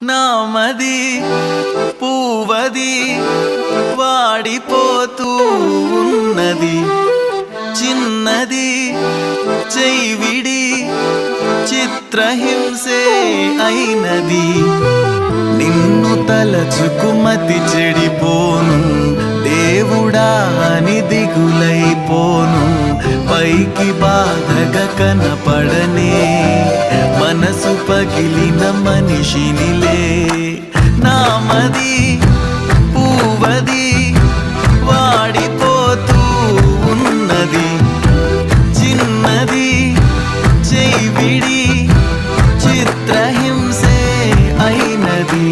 నామది పూవది వాడిపోతూ ఉన్నది, చిన్నది చెయ్యివిడి చిత్రహింసే అయినది. నిన్ను తలచుకుమతి చెడిపోను, దేవుడా అని దిగులైపోను. పైకి బాధగా కనపడనే మనసు పగిలిన మనిషినిలే. నామది పూవది వాడిపోతూ ఉన్నది, చిన్నది చెయ్యివిడి చిత్రహింసే అయినది.